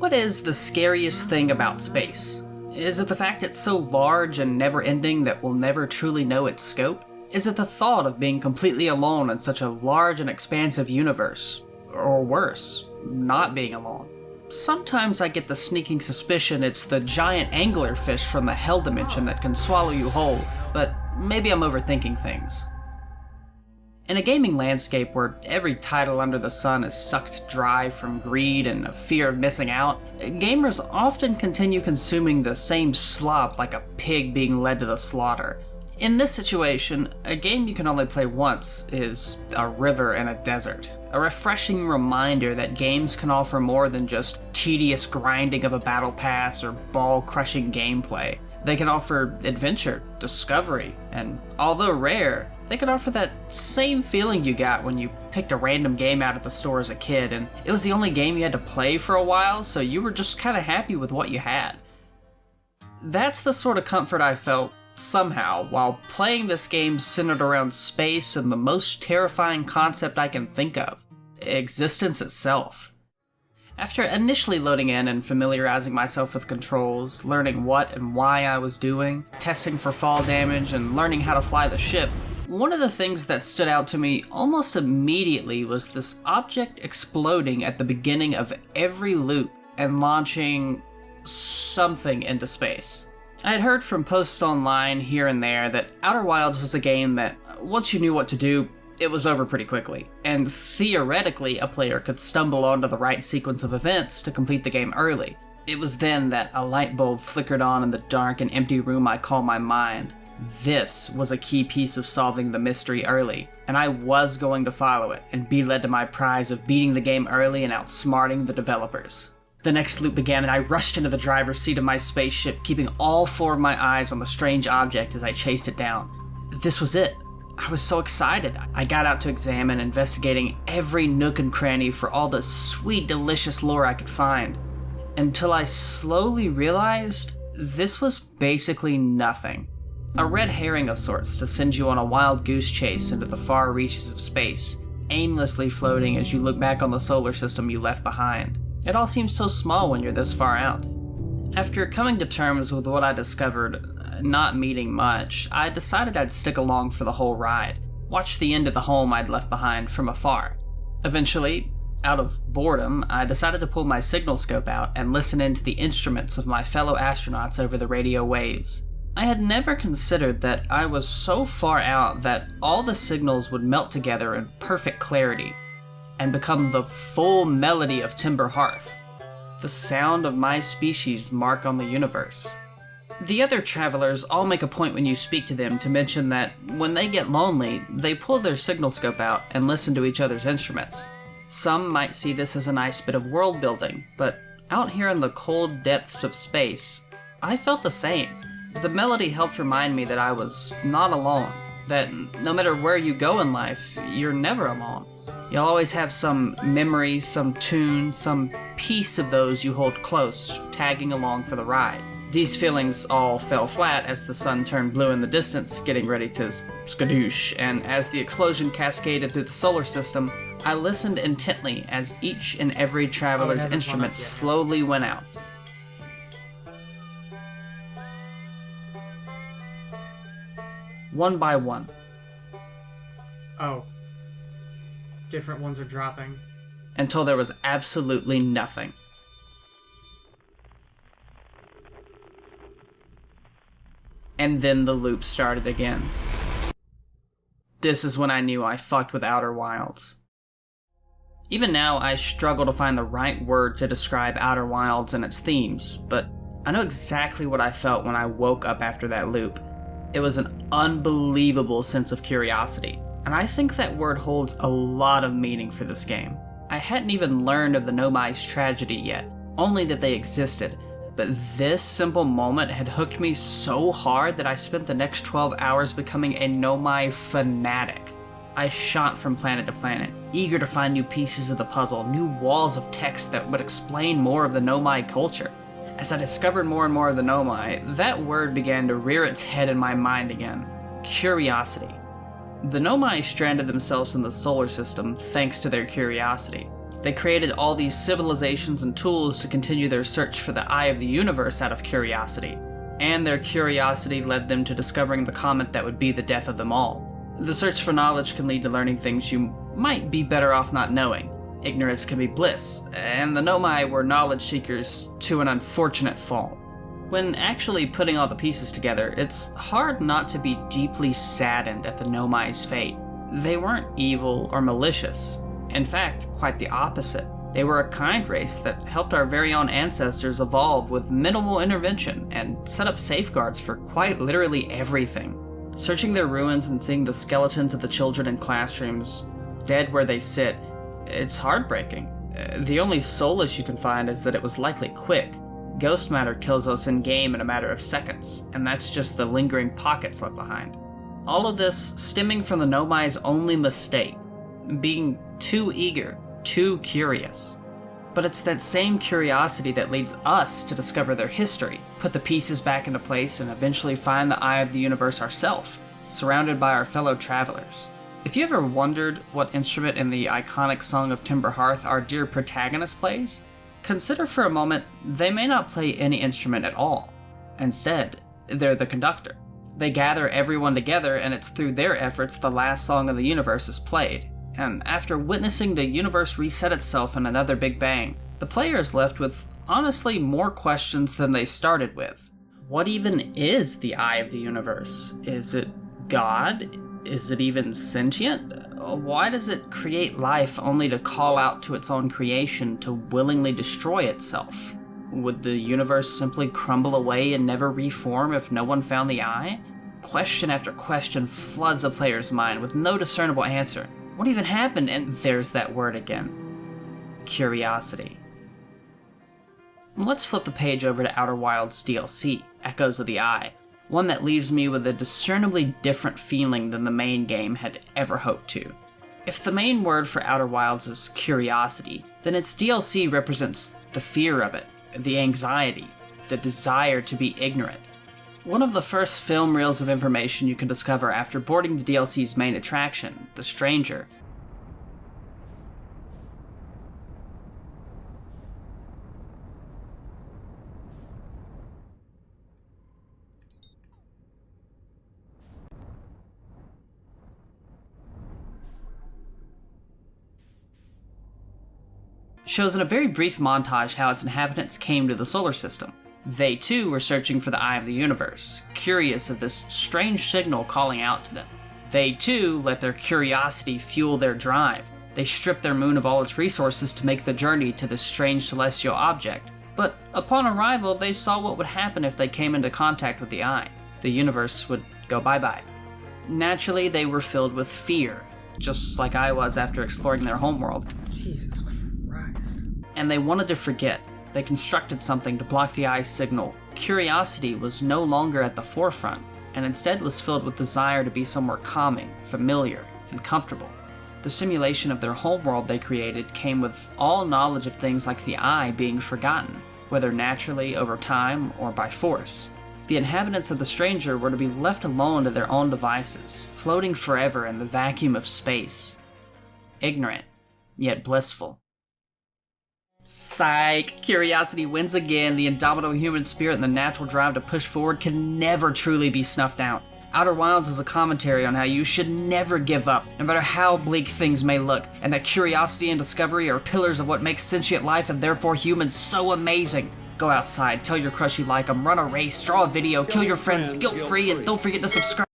What is the scariest thing about space? Is it the fact it's so large and never-ending that we'll never truly know its scope? Is it the thought of being completely alone in such a large and expansive universe? Or worse, not being alone? Sometimes I get the sneaking suspicion it's the giant anglerfish from the Hell Dimension that can swallow you whole, but maybe I'm overthinking things. In a gaming landscape where every title under the sun is sucked dry from greed and a fear of missing out, gamers often continue consuming the same slop like a pig being led to the slaughter. In this situation, a game you can only play once is a river in a desert. A refreshing reminder that games can offer more than just tedious grinding of a battle pass or ball-crushing gameplay. They can offer adventure, discovery, and although rare, they can offer that same feeling you got when you picked a random game out at the store as a kid and it was the only game you had to play for a while, so you were just kinda happy with what you had. That's the sort of comfort I felt somehow while playing this game centered around space and the most terrifying concept I can think of: existence itself. After initially loading in and familiarizing myself with controls, learning what and why I was doing, testing for fall damage, and learning how to fly the ship, one of the things that stood out to me almost immediately was this object exploding at the beginning of every loop and launching something into space. I had heard from posts online here and there that Outer Wilds was a game that, once you knew what to do, it was over pretty quickly, and theoretically a player could stumble onto the right sequence of events to complete the game early. It was then that a light bulb flickered on in the dark and empty room I call my mind. This was a key piece of solving the mystery early, and I was going to follow it and be led to my prize of beating the game early and outsmarting the developers. The next loop began and I rushed into the driver's seat of my spaceship, keeping all four of my eyes on the strange object as I chased it down. This was it. I was so excited. I got out to examine, investigating every nook and cranny for all the sweet, delicious lore I could find, until I slowly realized this was basically nothing. A red herring of sorts to send you on a wild goose chase into the far reaches of space, aimlessly floating as you look back on the solar system you left behind. It all seems so small when you're this far out. After coming to terms with what I discovered not meaning much, I decided I'd stick along for the whole ride, watch the end of the home I'd left behind from afar. Eventually, out of boredom, I decided to pull my signal scope out and listen in to the instruments of my fellow astronauts over the radio waves. I had never considered that I was so far out that all the signals would melt together in perfect clarity and become the full melody of Timber Hearth, the sound of my species' mark on the universe. The other travelers all make a point when you speak to them to mention that when they get lonely, they pull their signal scope out and listen to each other's instruments. Some might see this as a nice bit of world building, but out here in the cold depths of space, I felt the same. The melody helped remind me that I was not alone, that no matter where you go in life, you're never alone. You'll always have some memory, some tune, some piece of those you hold close, tagging along for the ride. These feelings all fell flat as the sun turned blue in the distance, getting ready to skadoosh, and as the explosion cascaded through the solar system, I listened intently as each and every traveler's instrument slowly went out. One by one. Oh. Different ones are dropping. Until there was absolutely nothing. And then the loop started again. This is when I knew I fucked with Outer Wilds. Even now, I struggle to find the right word to describe Outer Wilds and its themes, but I know exactly what I felt when I woke up after that loop. It was an unbelievable sense of curiosity, and I think that word holds a lot of meaning for this game. I hadn't even learned of the Nomai's tragedy yet, only that they existed, but this simple moment had hooked me so hard that I spent the next 12 hours becoming a Nomai fanatic. I shot from planet to planet, eager to find new pieces of the puzzle, new walls of text that would explain more of the Nomai culture. As I discovered more and more of the Nomai, that word began to rear its head in my mind again. Curiosity. The Nomai stranded themselves in the solar system thanks to their curiosity. They created all these civilizations and tools to continue their search for the eye of the universe out of curiosity. And their curiosity led them to discovering the comet that would be the death of them all. The search for knowledge can lead to learning things you might be better off not knowing. Ignorance can be bliss, and the Nomai were knowledge seekers to an unfortunate fall. When actually putting all the pieces together, it's hard not to be deeply saddened at the Nomai's fate. They weren't evil or malicious. In fact, quite the opposite. They were a kind race that helped our very own ancestors evolve with minimal intervention and set up safeguards for quite literally everything. Searching their ruins and seeing the skeletons of the children in classrooms, dead where they sit, it's heartbreaking. The only solace you can find is that it was likely quick. Ghost matter kills us in-game in a matter of seconds, and that's just the lingering pockets left behind. All of this stemming from the Nomai's only mistake, being too eager, too curious. But it's that same curiosity that leads us to discover their history, put the pieces back into place, and eventually find the eye of the universe ourselves, surrounded by our fellow travelers. If you ever wondered what instrument in the iconic Song of Timber Hearth our dear protagonist plays, consider for a moment they may not play any instrument at all. Instead, they're the conductor. They gather everyone together, and it's through their efforts the last song of the universe is played. And after witnessing the universe reset itself in another Big Bang, the player is left with honestly more questions than they started with. What even is the eye of the universe? Is it God? Is it even sentient? Why does it create life only to call out to its own creation to willingly destroy itself? Would the universe simply crumble away and never reform if no one found the eye? Question after question floods a player's mind with no discernible answer. What even happened? And there's that word again. Curiosity. Let's flip the page over to Outer Wilds DLC, Echoes of the Eye, one that leaves me with a discernibly different feeling than the main game had ever hoped to. If the main word for Outer Wilds is curiosity, then its DLC represents the fear of it, the anxiety, the desire to be ignorant. One of the first film reels of information you can discover after boarding the DLC's main attraction, the Stranger, shows in a very brief montage how its inhabitants came to the solar system. They too were searching for the eye of the universe, curious of this strange signal calling out to them. They too let their curiosity fuel their drive. They stripped their moon of all its resources to make the journey to this strange celestial object. But upon arrival, they saw what would happen if they came into contact with the eye. The universe would go bye-bye. Naturally, they were filled with fear, just like I was after exploring their homeworld. Jesus Christ. And they wanted to forget. They constructed something to block the eye's signal. Curiosity was no longer at the forefront, and instead was filled with desire to be somewhere calming, familiar, and comfortable. The simulation of their homeworld they created came with all knowledge of things like the eye being forgotten, whether naturally, over time, or by force. The inhabitants of the Stranger were to be left alone to their own devices, floating forever in the vacuum of space. Ignorant, yet blissful. Psych! Curiosity wins again. The indomitable human spirit and the natural drive to push forward can never truly be snuffed out. Outer Wilds is a commentary on how you should never give up, no matter how bleak things may look, and that curiosity and discovery are pillars of what makes sentient life and therefore humans so amazing. Go outside, tell your crush you like them, run a race, draw a video, kill your friends guilt-free, and don't forget to subscribe.